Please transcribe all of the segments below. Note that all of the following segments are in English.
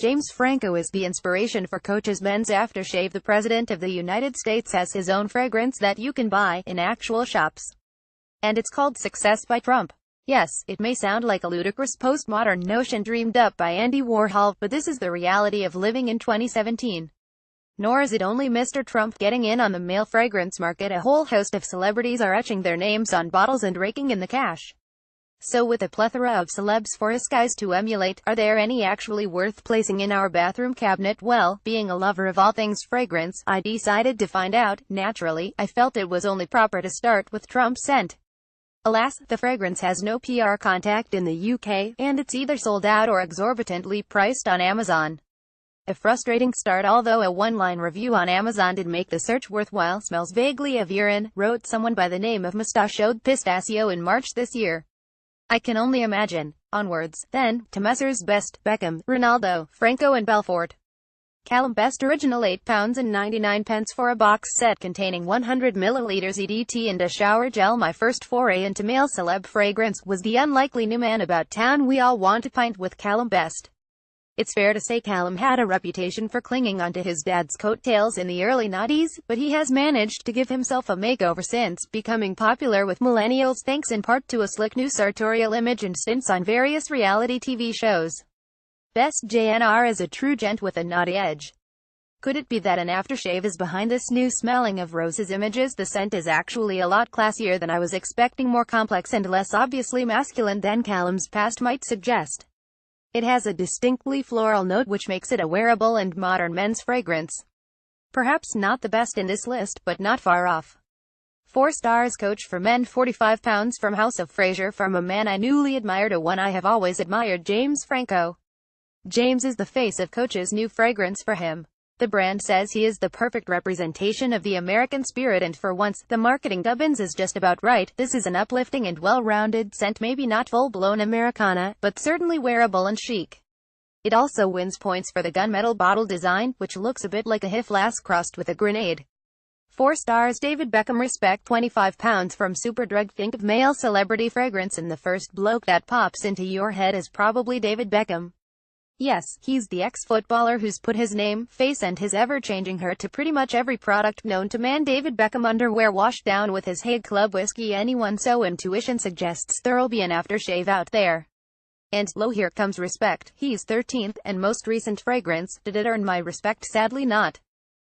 James Franco is the inspiration for Coach's men's aftershave. The President of the United States has his own fragrance that you can buy in actual shops. And it's called Success by Trump. Yes, it may sound like a ludicrous postmodern notion dreamed up by Andy Warhol, but this is the reality of living in 2017. Nor is it only Mr. Trump getting in on the male fragrance market. A whole host of celebrities are etching their names on bottles and raking in the cash. So with a plethora of celebs for us guys to emulate, are there any actually worth placing in our bathroom cabinet? Well, being a lover of all things fragrance, I decided to find out. Naturally, I felt it was only proper to start with Trump's scent. Alas, the fragrance has no PR contact in the UK, and it's either sold out or exorbitantly priced on Amazon. A frustrating start, although a one-line review on Amazon did make the search worthwhile. Smells vaguely of urine, wrote someone by the name of Mustachioed Pistachio in March this year. I can only imagine. Onwards, then, to Messrs. Best, Beckham, Ronaldo, Franco and Belfort. Callum Best original £8.99 for a box set containing 100 ml EDT and a shower gel. My first foray into male celeb fragrance was the unlikely new man about town. We all want a pint with Callum Best. It's fair to say Callum had a reputation for clinging onto his dad's coattails in the early 90s, but he has managed to give himself a makeover since, becoming popular with millennials thanks in part to a slick new sartorial image and stints on various reality TV shows. Best JNR is a true gent with a naughty edge. Could it be that an aftershave is behind this new smelling of roses images? The scent is actually a lot classier than I was expecting, more complex and less obviously masculine than Callum's past might suggest. It has a distinctly floral note which makes it a wearable and modern men's fragrance. Perhaps not the best in this list, but not far off. 4 stars. Coach for men, £45 from House of Fraser. From a man I newly admired, a one I have always admired, James Franco. James is the face of Coach's new fragrance. For him, the brand says he is the perfect representation of the American spirit, and for once, the marketing gubbins is just about right. This is an uplifting and well-rounded scent, maybe not full-blown Americana, but certainly wearable and chic. It also wins points for the gunmetal bottle design, which looks a bit like a HIF flask crossed with a grenade. 4 stars. David Beckham. Respect, £25 from Superdrug. Think of male celebrity fragrance and the first bloke that pops into your head is probably David Beckham. Yes, he's the ex-footballer who's put his name, face and his ever-changing hair to pretty much every product known to man. David Beckham underwear washed down with his Hague Club whiskey. Anyone so intuition suggests there'll be an aftershave out there. And, lo, here comes Respect. He's 13th and most recent fragrance. Did it earn my respect? Sadly not.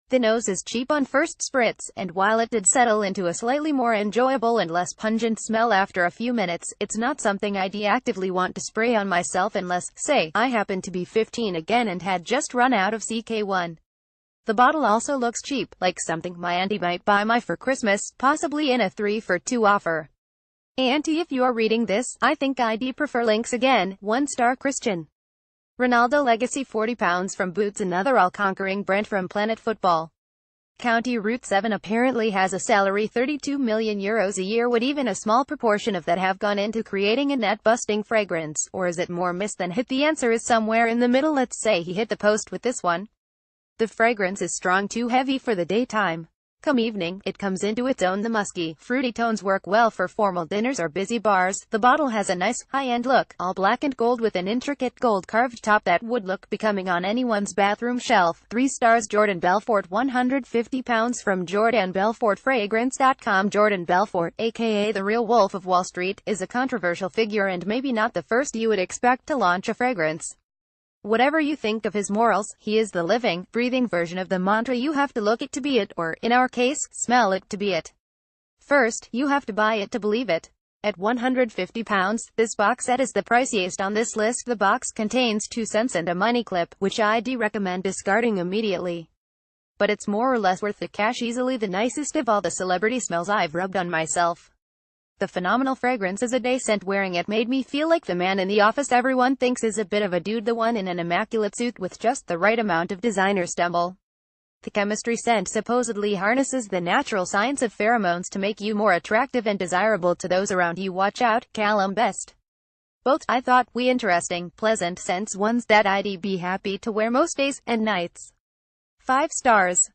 The nose is cheap on first spritz, and while it did settle into a slightly more enjoyable and less pungent smell after a few minutes, it's not something I'd actively want to spray on myself unless, say, I happened to be 15 again and had just run out of CK1. The bottle also looks cheap, like something my auntie might buy me for Christmas, possibly in a 3 for 2 offer. Auntie, if you're reading this, I think I'd prefer Lynx again. 1 star. Christian Ronaldo Legacy. £40 from Boots, another all-conquering brand from Planet Football. County Route 7 apparently has a salary €32 million a year. Would even a small proportion of that have gone into creating a net-busting fragrance, or is it more miss than hit? The answer is somewhere in the middle. Let's say he hit the post with this one. The fragrance is strong, too heavy for the daytime. Come evening, it comes into its own. The musky, fruity tones work well for formal dinners or busy bars. The bottle has a nice, high-end look, all black and gold with an intricate gold-carved top that would look becoming on anyone's bathroom shelf. 3 stars. Jordan Belfort. £150 from Jordan Belfort. Fragrance.com. Jordan Belfort, aka the real Wolf of Wall Street, is a controversial figure and maybe not the first you would expect to launch a fragrance. Whatever you think of his morals, he is the living, breathing version of the mantra you have to look it to be it, or, in our case, smell it to be it. First, you have to buy it to believe it. At £150, this box set is the priciest on this list. The box contains 2 cents and a money clip, which I'd recommend discarding immediately. But it's more or less worth the cash. Easily the nicest of all the celebrity smells I've rubbed on myself. The phenomenal fragrance is a day scent. Wearing it made me feel like the man in the office everyone thinks is a bit of a dude, the one in an immaculate suit with just the right amount of designer stumble. The chemistry scent supposedly harnesses the natural science of pheromones to make you more attractive and desirable to those around you. Watch out. Callum Best. Both, I thought, interesting, pleasant scents, ones that I'd be happy to wear most days and nights. 5 stars.